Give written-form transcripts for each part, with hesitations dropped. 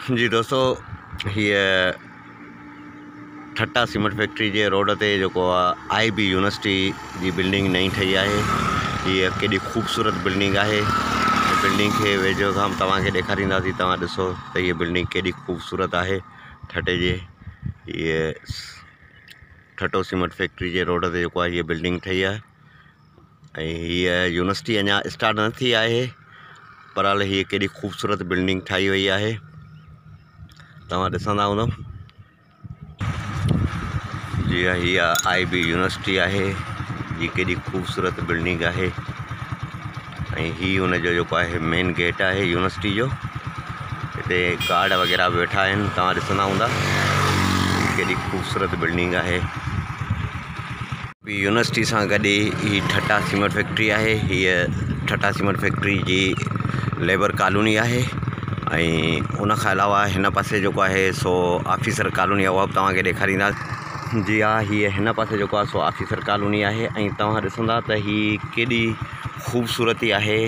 जी दोस्तों, ये ठट्टा cement factory जे road ते जेको IB यूनिवर्सिटी जी बिल्डिंग नई ठही आहे। ये केॾी ख़ूबसूरत बिल्डिंग आहे। बिल्डिंग के वेझो खां तव्हांखे ॾेखारींदासीं। तव्हां ॾिसो त ये बिल्डिंग केॾी ख़ूबसूरत आहे। ठट्टे जे ये ठट्टो सीमेंट फैक्ट्री जे रोड ते जेको आहे ये बिल्डिंग ठही आहे। ऐं हीअ यूनिवर्सिटी अञा स्टार्ट न थी आहे, पर हाल हीअ केॾी ख़ूबसूरत बिल्डिंग ठाही वई आहे। तव्हां ॾिसंदा हूंदव। जी हाँ, हीअ IB यूनिवर्सिटी आहे। ये केॾी ख़ूबसूरत बिल्डिंग आहे। ऐं हीअ हुनजो जेको आहे मेन गेट आहे यूनिवर्सिटी जो। हिते गार्ड वग़ैरह बि वेठा आहिनि, तव्हां ॾिसंदा हूंदा। केॾी ख़ूबसूरत बिल्डिंग आहे। यूनिवर्सिटी सां गॾु ही ठट्टा सीमेंट फैक्ट्री आहे। हीअ ठट्टा सीमेंट फैक्ट्री जी लेबर कॉलोनी आहे। ऐं उन खां अलावा हिन पासे जेको आहे सो ऑफिसर कॉलोनी आहे, उहा बि तव्हांखे ॾेखारींदासीं। जी हा, हीअ हिन पासे जेको आहे सो ऑफिसर कॉलोनी आहे। ऐं तव्हां ॾिसंदा त हीअ केॾी ख़ूबसूरती आहे।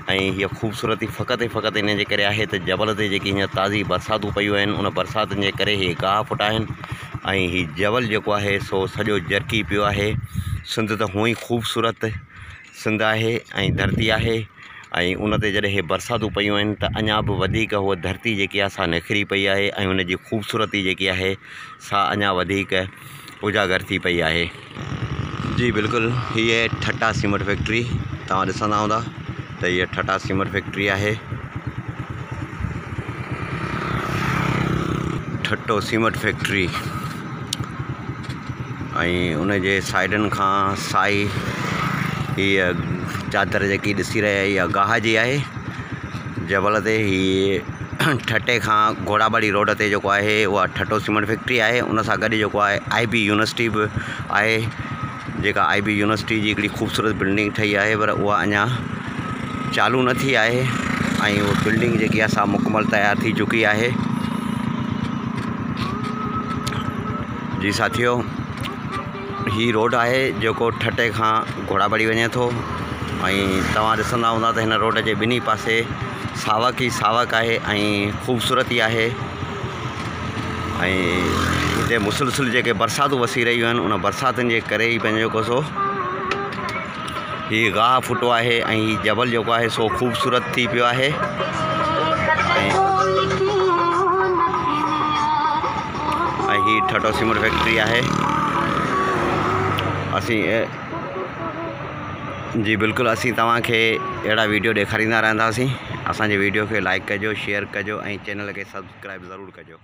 ऐं हीअ ख़ूबसूरती फ़क़ति इन जे करे आहे त जबल ते जेकी हीअं ताज़ी बरसातूं पयूं आहिनि, उन बरसातुनि जे करे हीअ गाह फुटा आहिनि। ऐं हीअ जबल जेको आहे सो सॼो जरकी पियो आहे। सिंध त हूअं ई ख़ूबसूरत सिंध आहे ऐं धरती आहे। ऐं उन ते जॾहिं हे बरसातूं पयूं आहिनि त अञा बि वधीक उहा धरती जेकी आहे सा निखरी पई आहे। ऐं उन जी ख़ूबसूरती जेकी आहे सा अञा वधीक उजागर थी पई आहे। जी बिल्कुलु, हीअ ठट्टा सीमेंट फैक्ट्री तव्हां ॾिसंदा हूंदा त हीअ ठट्टा सीमेंट फैक्ट्री आहे। ठट्टो सीमेंट फैक्ट्री ऐं उन जे साइडनि खां साई हीअ चादर जेकी ॾिसी रहिया इहा गाह जी आहे। जबल ते हीअ ठट्टे खां घोड़ाबाड़ी रोड ते जेको आहे उहा ठट्टो सीमेंट फैक्ट्री आहे। उन सां गॾु जेको आहे IB यूनिवर्सिटी बि आहे, जेका IB यूनिवर्सिटी जी हिकिड़ी ख़ूबसूरत बिल्डिंग ठही आहे, पर उहा अञा चालू न थी आहे। ऐं उहा बिल्डिंग जेकी आहे सा मुकमल तयारु थी चुकी आहे। जी साथियो, ही रोड आहे जेको ठट्टे खां घोड़ाबाड़ी वञे थो। ऐं तव्हां ॾिसंदा हूंदा त हिन रोड जे ॿिन्ही पासे सावक ई सावक आहे ऐं ख़ूबसूरती आहे। ऐं हिते मुसलसिल जेके बरसातूं वसी रहियूं आहिनि, उन बरसातुनि जे करे ई पंहिंजो जेको सो हीअ गाह फुटो आहे। ऐं हीअ जबल जेको आहे सो ख़ूबसूरत थी पियो आहे। ऐं हीअ ठट्टो सीमेंट फैक्ट्री आहे। असीं जी बिल्कुलु, असीं तव्हांखे अहिड़ा वीडियो ॾेखारींदा रहंदासीं। असांजे वीडियो खे लाइक कजो, शेयर कजो ऐं चैनल खे सब्सक्राइब ज़रूरु कजो।